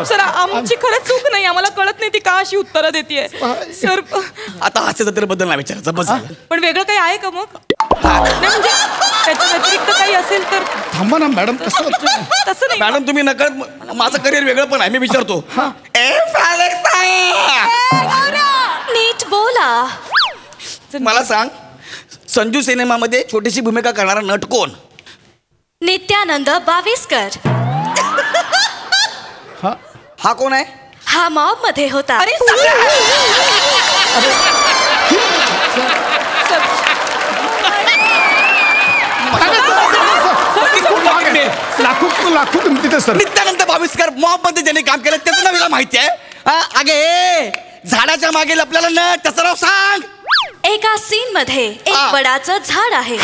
सर आमची खरंच चूक नाही. आम्हाला कळत नाही ती का अशी उत्तरं देतेय. सर आता हास्य जत्रेबद्दल नाही विचारायचं बस झालं. पण वेगळं काही आहे का मग? नाही म्हणजे त्याच्या व्यतिरिक्त काही असेल तर. थांबा ना मॅडम. तसं नाही मॅडम तुम्ही नकळत माझं करिअर वेगळं पण आहे. मी विचारतो. नीट बोला. मला सांग संजू सिनेमामध्ये छोटीशी भूमिका करणारा नट कोण? नित्यानंद बाविस्कर. हा कोण आहे? हा मॉब मध्ये होता. लाखो किमतीत सर. नित्यानंद बाविस्कर मॉब मध्ये ज्याने काम केलं त्याचं नाव माहिती आहे? अगे झाडाच्या मागे लपलेला नट त्याचं नाव सांग. एका सीन मध्ये एक वडाचं झाड आहे.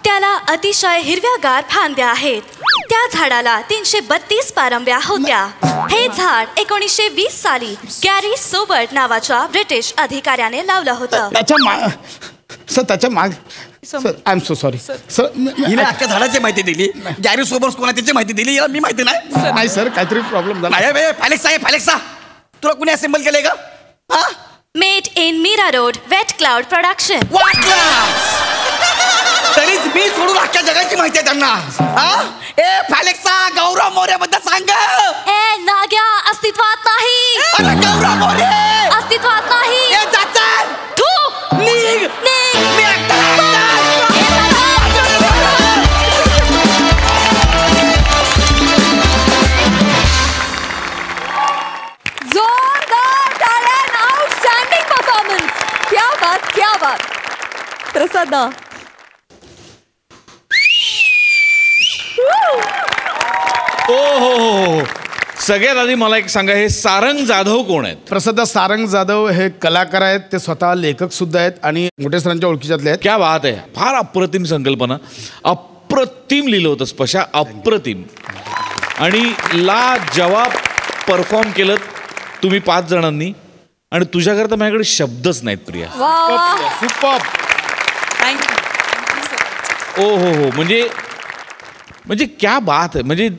त्याला अतिशय हिरव्यागार फांद्या आहेत. त्या झाडाला 332 पारंब्या होत्या. हे झाड 1920 साली गॅरी सोबर्ट नावाच्या ब्रिटिश अधिकाऱ्याने लावलं होतं. त्याच्या माग sir I am so sorry sir. हिने अख्ख्या झाडाची माहिती दिली. गॅरी सोबर्ट कोणा त्याची माहिती दिली. याला मी माहिती नाही. नाही सर काहीतरी प्रॉब्लेम झाला. फॅलेक्सा तुला कुणी असेंबल केलंय का? Made in Mira Road wet cloud production. तरीच मी सोडून अख्ख्या जगाची माहिती आहे त्यांना. ए फॅलेक्सा गौरव मोरे बद्दल सांग. ए नाग्या अस्तित्वात नाही. अरे गौरव मोरे अस्तित्वात नाही. तू निघ. जोरदार टाळ्या. Outstanding performance. क्या बात क्या बात. प्रसाद हो सगळ्यात आधी मला एक सांगा, हे सारंग जाधव कोण आहेत? प्रसाद सारंग जाधव हे कलाकार आहेत. ते स्वतः लेखक सुद्धा आहेत आणि मोठे सरांच्या ओळखीच्यातले आहेत. क्या बात आहे. फार अप्रतिम संकल्पना. अप्रतिम लिहिलं होतं स्पशा. अप्रतिम. आणि ला जवाब परफॉर्म केलं तुम्ही 5 जणांनी. आणि तुझ्याकरता माझ्याकडे शब्दच नाहीत प्रिया. सुपर. हो म्हणजे क्या बात आहे. म्हणजे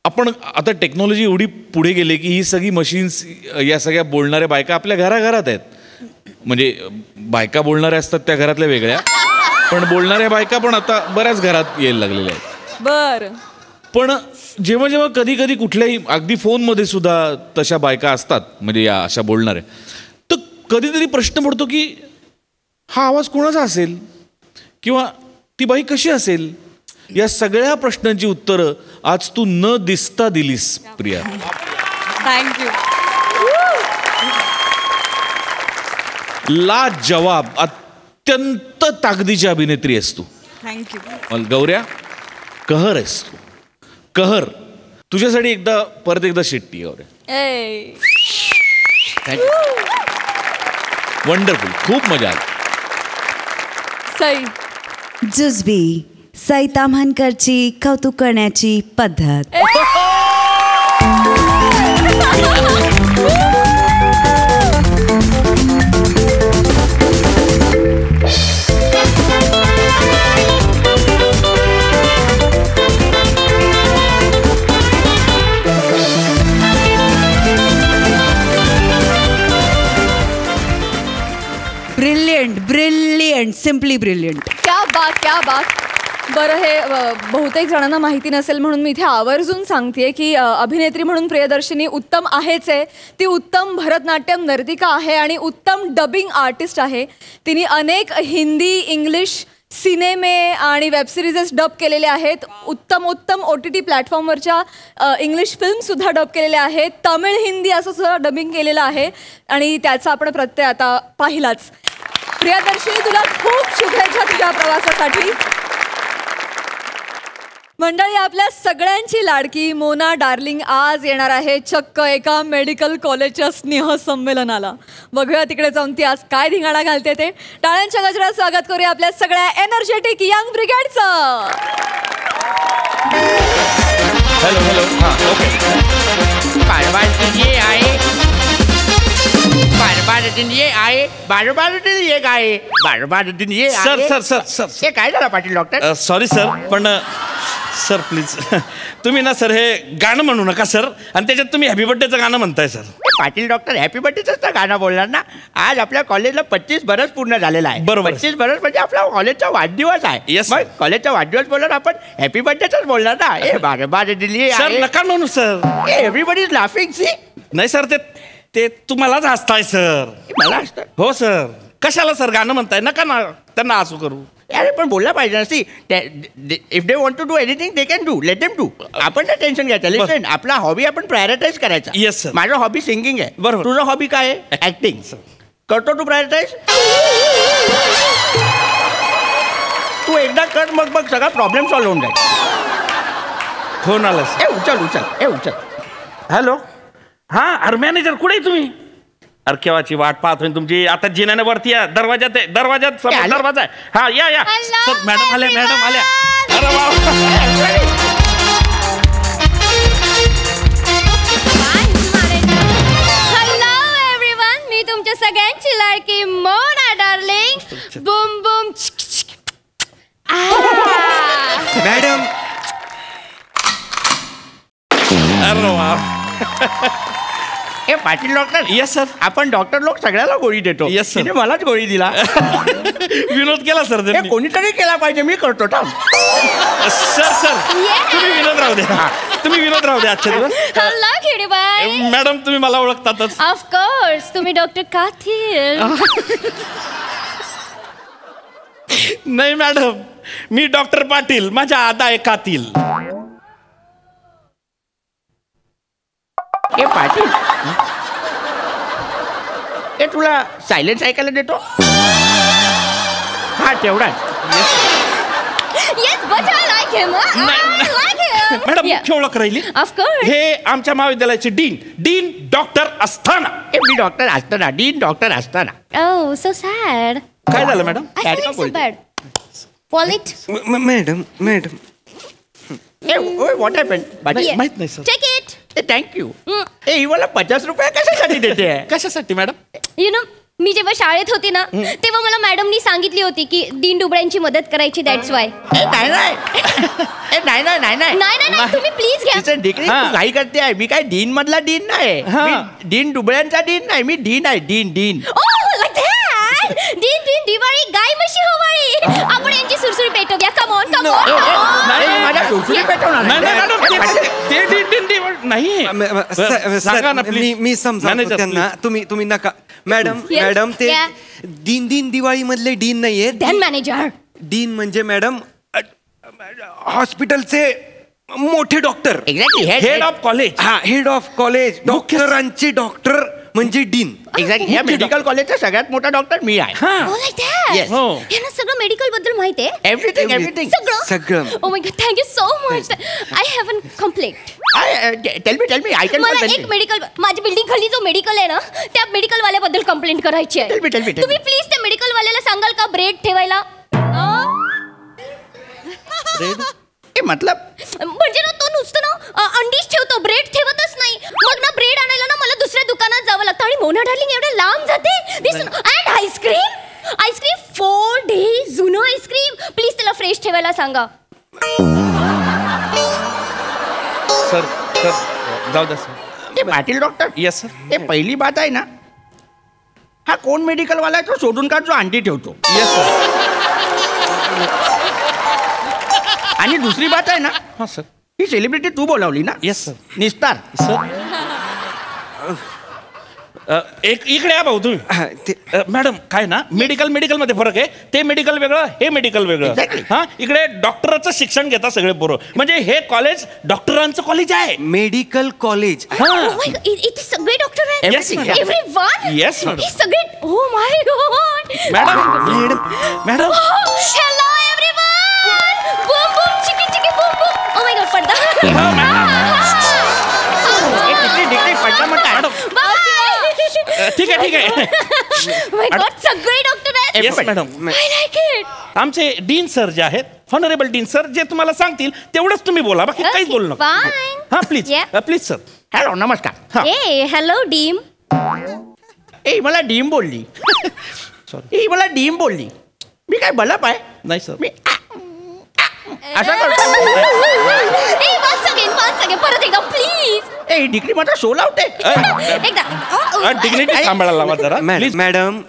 आपण आता टेक्नॉलॉजी एवढी पुढे गेली की ही सगळी मशीन्स या सगळ्या बोलणाऱ्या बायका आपल्या घराघरात आहेत. म्हणजे बायका बोलणाऱ्या असतात त्या घरातल्या वेगळ्या, पण बोलणाऱ्या बायका पण आता बऱ्याच घरात यायला लागलेल्या आहेत. बर पण जेव्हा जेव्हा कधी कधी कुठल्याही अगदी फोनमध्ये सुद्धा तशा बायका असतात म्हणजे या अशा बोलणाऱ्या, तर कधीतरी प्रश्न पडतो की हा आवाज कोणाचा असेल किंवा ती बाई कशी असेल. या सगळ्या प्रश्नांची उत्तरं आज तू न दिसता दिलीस प्रिया. थँक्यू. लाजवाब, अत्यंत ताकदीची अभिनेत्री आहेस तू. थँक्यू. गौऱ्या, कहर आहेस तू, कहर. तुझ्यासाठी परत एकदा शिट्टी गौऱ्या. वंडरफुल, खूप मजा आली. सई जुजबी सई ताम्हणकरची कौतुक करण्याची पद्धत. Brilliant, brilliant, simply brilliant. क्या बात, क्या बात. बरं, हे बहुतेक जणांना माहिती नसेल म्हणून मी इथे आवर्जून सांगते की अभिनेत्री म्हणून प्रियदर्शिनी उत्तम आहेच आहे. ती उत्तम भरतनाट्यम नर्तिका आहे आणि उत्तम डबिंग आर्टिस्ट आहे. तिने अनेक हिंदी, इंग्लिश सिनेमे आणि वेबसिरीजेस डब केलेले आहेत. उत्तम उत्तम OTT प्लॅटफॉर्मवरच्या इंग्लिश फिल्मसुद्धा डब केलेल्या आहेत. तमिळ, हिंदी असं सुद्धा डबिंग केलेलं आहे आणि त्याचा आपण प्रत्यय आता पाहिलाच. प्रियदर्शिनी, तुला खूप शुभेच्छा तुझ्या प्रवासासाठी. मंडळी, आपल्या सगळ्यांची लाडकी मोना डार्लिंग आज येणार आहे चक्क एका मेडिकल कॉलेजच्या स्नेहसंमेलनाला. बघूया तिकडे जाऊन ती आज काय धिंगाणा घालते ते. टाळ्यांच्या गजरात स्वागत करूया आपल्या सगळ्या एनर्जेटिक यंग ब्रिगेडचं. Hello hello. हां, ओके. बार-बार दिन ये आए, बार-बार दिन ये आए, बार-बार दिन ये गाए, बार-बार दिन ये आए. सर सर सर सर हे काय झालं पाटील डॉक्टर? सॉरी सर, पण सर प्लीज तुम्ही ना सर हे गाणं म्हणू नका सर. आणि त्याच्यात तुम्ही हॅपी बर्थडेचं गाणं म्हणताय सर. पाटील डॉक्टर हॅपी बर्थडेच तर गाणं बोलणार ना. आज आपल्या कॉलेजला 25 बरस पूर्ण झालेला आहे. बरोबर. 25 बरस म्हणजे आपला कॉलेजचा वाढदिवस आहे. Yes, मग कॉलेजचा वाढदिवस बोलणार आपण हॅपी बर्थडेच बोलणार ना. ए बार दिली सर, नका म्हणू sir. Everybody is laughing. See नाही सर, ते तुम्हालाच हसताय सर. मला असतं. हो सर. कशाला सर गाणं म्हणताय? नका ना त्यांना असू करू. अरे पण बोलला पाहिजे ना. See if they want to do anything they can do. Let them do. आपण ना टेन्शन घ्यायचं. लिसन, आपला हॉबी आपण प्रायोरिटाईज करायचा. Yes sir. माझा हॉबी सिंगिंग आहे. बरोबर. तुझा हॉबी काय आहे? ऍक्टिंग. करतो तू प्रायोरिटाईज? तू एकदा कर, मग सगळा प्रॉब्लेम सॉल्व्ह होऊन जाईल. फोन आला. उचल. हॅलो. हां, अरे मॅनेजर कुठे आहे तुम्ही? अरे केव्हाची वाट पाहत होईल तुमची. आता जिन्याने वरती या. दरवाजात आहे. समोर दरवाजा आहे. हा, या. सर, मॅडम आल्या. अरे वा. हॅलो एव्हरीवन, मी तुमच्या सगळ्यांची लाडकी Mona darling. Boom boom. Madam. अरे वा. ए पाटील डॉक्टर. Yes sir. आपण डॉक्टर लोक सगळ्याला गोळी देतो. Yes, sir. तिने मलाच गोळी दिला. विनोद केला सर. कोणीतरी केला पाहिजे. मी करतो. थांब. सर तुम्ही विनोद राहू द्या. आजच्या दिवस. हॅलो किडीबाई. मॅडम, तुम्ही मला ओळखतातच. ऑफकोर्स, तुम्ही डॉक्टर काथील. नाही मॅडम, मी डॉक्टर पाटील. माझ्या आदा आहे कातील. ए पाटील, ए तुला सायलेन्स ऐकायला देतो. हा तेवढाच. Yes, but I like him. I like him. Madam, मुख्य ओळख राहिली. Of course. हे आमच्या महाविद्यालयाचे डीन डॉक्टर असताना. मी डॉक्टर असताना. डीन डॉक्टर असताना. Oh, so sad. काय झालं madam? I feel it's so bad. Fall it. Madam. What happen? माहित नाही सर. Take it. थँक्यू. ए ही मला 50 रुपये कशासाठी देते? कशासाठी मॅडम? You know, मी जेव्हा शाळेत होती ना तेव्हा मला मॅडमनी सांगितली होती की दीन दुबळ्यांची मदत करायची. That's why. नाही तुम्ही प्लीज घ्या. डिग्री काही करते आहे. मी काय डीन मधला डीन नाही. डीन दुबळ्यांचा डीन नाही. मी डीन आहे. Dean. Oh, like that. Dean Diwali होवाळी गाय म्हशी होवाळी. आपण यांची सुरसुरी पेटवूया. Come on come on. माझ्या सुरसुरी पेटवणार नाही. मी समजा त्यांना. तुम्ही नका मॅडम. मॅडम ते दीन दिवाळी मधले डीन नाहीये. मॅनेजर. डीन म्हणजे मॅडम हॉस्पिटलचे मोठे doctor. Exactly. Head of college. हा, हेड ऑफ कॉलेज. डॉक्टरांचे डॉक्टर म्हणजे डीन. एक्झॅक्टली. या मेडिकल कॉलेजचा सगळ्यात मोठा डॉक्टर मी आहे. यांना सगळं मेडिकल बद्दल माहिती आहे. एव्हरीथिंग सगळं. Oh my God, thank you so much. I have an complaint. Tell me I can. मला एक मेडिकल, माझी बिल्डिंग खाली जो मेडिकल आहे ना, त्या मेडिकल वाल्याबद्दल कंप्लेंट करायची आहे. तुम्ही प्लीज त्या मेडिकल वाल्याला सांगाल का ब्रेड ठेवायला? मतलब म्हणजे ना तो नुसतं ना अंडीच ठेवतो, ब्रेड ठेवतच नाही. मग ना ब्रेड आणायला ना मला दुसऱ्या दुकानात जावं लागतं. आणि मोना डार्लिंग एवढं लांब जाते. अँड आईस्क्रीम 4 days जुनं आईस्क्रीम. प्लीज त्याला फ्रेश ठेवायला सांगा. सर जाऊ द्या सर. ते पाटील डॉक्टर. Yes sir. ते पहिली बात आहे ना, हा कोण मेडिकल वाला आहे तो शोधून काढ जो अंडी ठेवतो. Yes sir. आणि दुसरी बात आहे ना, हा सर, ही सेलिब्रिटी तू बोलावली ना. Yes sir. निस्तार सर एक इकडे या भाऊ तुम्ही. मॅडम काय ना, मेडिकल मध्ये फरक आहे. ते मेडिकल वेगळं, हे मेडिकल वेगळं. हा, इकडे डॉक्टराचं शिक्षण घेता सगळे पोरं. म्हणजे हे कॉलेज डॉक्टरांचं कॉलेज आहे. Medical college. इथे सगळे डॉक्टर आहेत. एव्हरीवन. Yes madam. हे सगळे. Oh my God. Madam. Hello everyone. Boom boom chicky chicky boom boom. Oh my God, पडदा. ठीक आहे. माय गॉड, सगळे डॉक्टर आहेत. Yes madam. I like it. आमचे डीन सर जे आहेत, हॉनरेबल डीन सर, जे तुम्हाला सांगतील तेवढंच तुम्ही बोला, बाकी काहीच बोलू नका. हा प्लीज सर. हॅलो, नमस्कार. हॅलो डीम. मला डीम बोलली. मला डीम बोलली. मी काय बलप आहे? नाही सर. मी असं करतो. परत एकदा प्लीज. डिग्री माझा शो लावते. डिग्निटी सांभाळायला लावा जरा.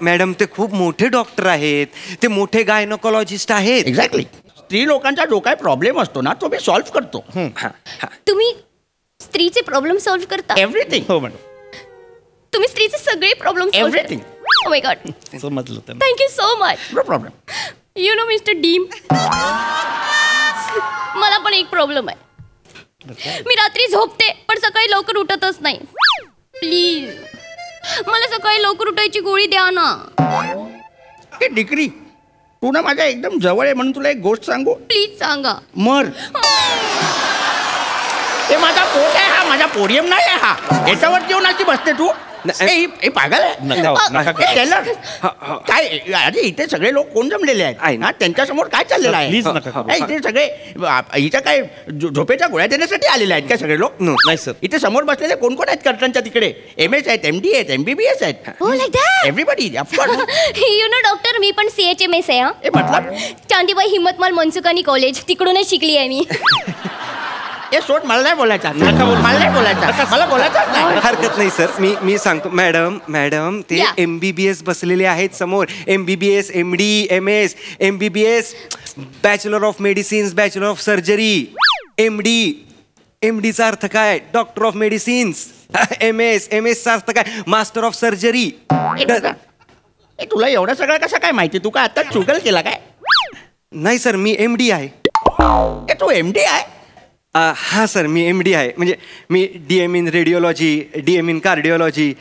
मॅडम ते खूप मोठे डॉक्टर आहेत. ते मोठे गायनोकॉलॉजिस्ट आहेत. एक्झॅक्टली. स्त्री लोकांचा जो काय प्रॉब्लेम असतो ना, तो मी सॉल्व्ह करतो. तुम्ही स्त्रीचे प्रॉब्लेम सॉल्व्ह करता? एव्हरीथिंग. हो मॅडम. तुम्ही स्त्रीचे सगळे प्रॉब्लेम सॉल्व्ह करता? एव्हरीथिंग. ओ माय गॉड, समजलं. Thank you so much. No problem. You know mister डीम, मला पण एक प्रॉब्लेम आहे. मी रात्री झोपते पण सकाळी लवकर उठतच नाही. प्लीज मला सकाळी लवकर उठायची गोळी द्या ना. हे डिग्री, तू ना माझ्या एकदम जवळ आहे म्हणून तुला एक गोष्ट सांगू. प्लीज सांगा. मर. हे माझा पोट आहे, हा माझा पोडियम नाही आहे. हा याच्यावर जेवण अशी बसते तू. पागल आहे काय? अरे इथे सगळे लोक कोण जमलेले आहेत ना, त्यांच्यासमोर काय चाललेलं आहे? इथे सगळे इथं काय झोपेच्या गोळ्या देण्यासाठी आलेले आहेत का सगळे लोक? नाही सर. इथे समोर बसलेले कोण कोण आहेत कर्टनच्या तिकडे? MS आहेत, MD आहेत, MBBS आहेत. एव्हरीबडी. यू नो डॉक्टर, मी पण CHMS आहे. हे मतलब चांदीबाई हिम्मतमाल मनसुखानी कॉलेज, तिकडूनच शिकली आहे मी. हे सोड, मला नाही बोलायचा. मला नाही बोलायचा. मला बोलायचं नाही. हरकत नाही सर. मी सांगतो. मॅडम ते MBBS बसलेले आहेत समोर. MBBS, MD, MS, MBBS, bachelor of medicines, bachelor of surgery. MDचा अर्थ काय? Doctor of medicines. MS चा अर्थ काय? Master of surgery. तुला एवढं सगळं कसं काय माहिती? तू काय आता चुगल केला काय? नाही सर, मी MD आहे. तू MD आहे? हां सर, मी MD आहे. म्हणजे मी DM in radiology, DM in cardiology.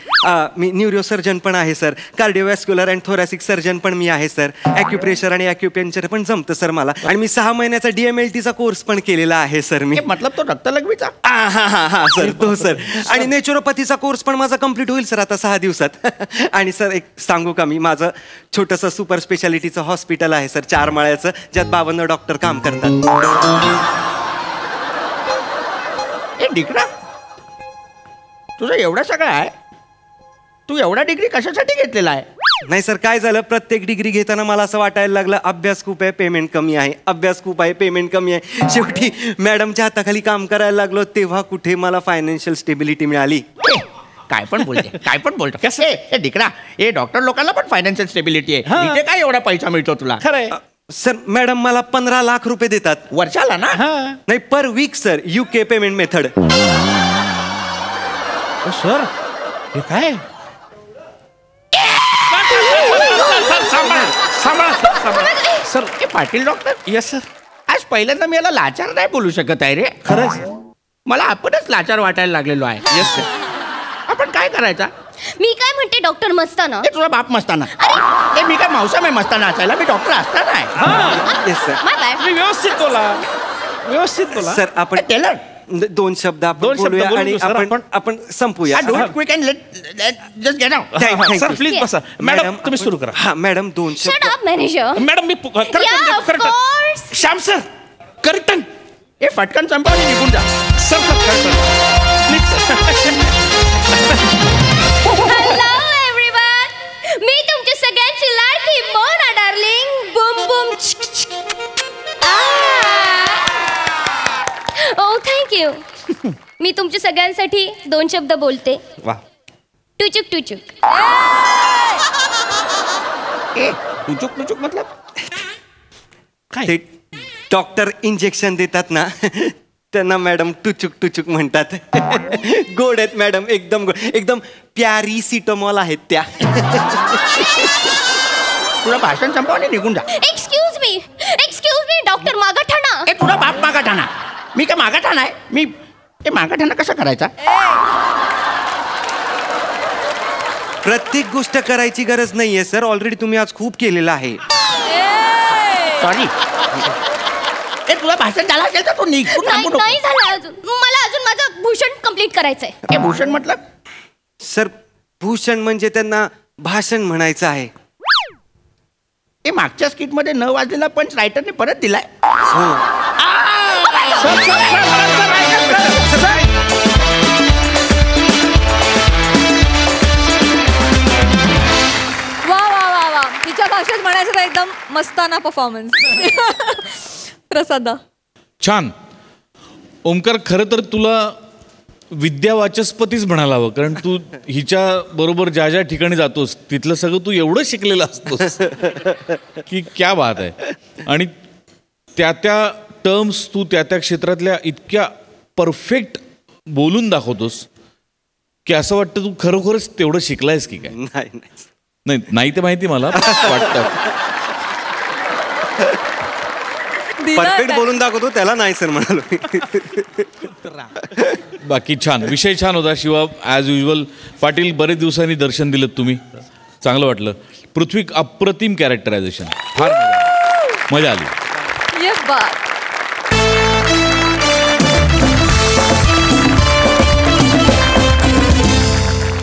Me neurosurgeon पण आहे sir. Cardiovascular and thoracic surgeon पण मी आहे सर. ॲक्युप्रेशर आणि ॲक्युपेंचर पण जमतं सर मला. आणि मी 6 महिन्याचा DMLTचा कोर्स पण केलेला आहे सर मी. मतलब तो रक्तलघवीचा? हां सर, तो सर. आणि नेचरोपॅथीचा कोर्स पण माझा कम्प्लीट होईल सर आता 6 दिवसात. आणि सर एक सांगू का, मी माझं छोटंसं सुपर स्पेशालिटीचं हॉस्पिटल आहे सर, 4 माळ्याचं, ज्यात 52 डॉक्टर काम करतात. डिग्रा, तुझं एवढं सगळं आहे, तू एवढा डिग्री कशासाठी घेतलेला आहे? नाही सर, काय झालं, प्रत्येक डिग्री घेताना मला असं वाटायला लागलं अभ्यास खूप आहे, पेमेंट कमी आहे. अभ्यास खूप आहे, पेमेंट कमी आहे. शेवटी मॅडमच्या हाताखाली काम करायला लागलो तेव्हा कुठे मला फायनान्शियल स्टेबिलिटी मिळाली. काय पण बोलते काय पण बोलतो कसं हे दिकडा हे डॉक्टर लोकांना पण फायनान्शियल स्टेबिलिटी आहे इथे काय एवढा पैसा मिळतो तुला खरंय सर मॅडम मला 15 लाख रुपये देतात वर्षाला ना नाही पर weak sir UK payment method sir हे काय सर हे पाटील डॉक्टर येस सर आज पहिल्यांदा मी याला लाचार नाही बोलू शकत आहे रे खरंच मला आपणच लाचार वाटायला लागलेलो आहे येस सर आपण काय करायचा मी काय म्हणते डॉक्टर मस्ताना हे तुझा बाप मस्ताना हे मी काय मावसा मस्ताना असायला मी डॉक्टर असताना आहे येस सर माय बॅड व्यवस्थित बोला सर आपण टेलर 2 शब्द आपण बोलूया आणि आपण संपूया quick and just get out sir please बसा मॅडम तुम्ही सुरू करा हा मॅडम 2 शट शब्द अप मॅनेजर मॅडम मी कर्टन श्याम सर कर्टन हे फटकन संपवून निघून जा सर हॅलो एव्हरीवन मी तुमची सगळ्यांची लाडकी मोना डार्लिंग बूम बूम ओ थँक्यू मी तुमच्या सगळ्यांसाठी 2 शब्द बोलते वा टुचुक टुचुक टुचुक टुचुक मतलब काय डॉक्टर इंजेक्शन देतात ना त्यांना मॅडम टुचुक टुचुक म्हणतात गोड आहेत मॅडम एकदम प्यारी सिटोमॉल आहेत त्या तुला भाषण संपवून निघून जा एक्सक्यूज मी डॉक्टर मागाठाणा हे तुला बाप मागाठाणा मी काय मागाठाणा आहे मी हे मागाठाणा कसा करायचा प्रत्येक गोष्ट करायची गरज नाहीये सर ऑलरेडी तुम्ही आज खूप केलेलं आहे सॉरी हे तुला भाषण झालं असेल तर तू निघून नाही झालं अजून मला अजून माझं भूषण कंप्लीट करायचंय हे भूषण म्हटलं सर भूषण म्हणजे त्यांना भाषण म्हणायचं आहे हे मागच्या स्किट मध्ये न वाजलेला पंच रायटरने परत दिलाय वा वा वा वा तिच्या भाषेत म्हणायचं तर एकदम मस्ताना परफॉर्मन्स प्रसादा छान ओमकार खरं तर तुला विद्यावाचस्पतीच म्हणायला हवं कारण तू हिच्या बरोबर ज्या ज्या ठिकाणी जातोस तिथलं सगळं तू एवढं शिकलेलं असतोस की क्या बात आहे आणि त्या टर्म्स तू त्या क्षेत्रातल्या इतक्या परफेक्ट बोलून दाखवतोस की असं वाटतं तू खरोखरच तेवढं शिकलायस की काय नाही ते माहिती मला वाटतं परफेक्ट बोलून दाखवतो त्याला नाही सर म्हणालो बाकी छान विषय छान होता शिवा ॲज युजल पाटील बरेच दिवसांनी दर्शन दिलं तुम्ही चांगलं वाटलं पृथ्वी अप्रतिम कॅरेक्टरायझेशन फार मजा आली ये बात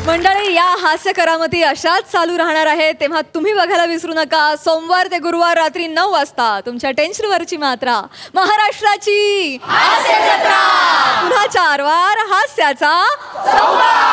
मंडळी या हास्य करामती अशाच चालू राहणार आहे तेव्हा तुम्ही बघायला विसरू नका सोमवार ते गुरुवार रात्री 9 वाजता तुमच्या टेन्शनवरची मात्रा महाराष्ट्राची हास्य जत्रा पुन्हा 4 वार हास्याचा संवाद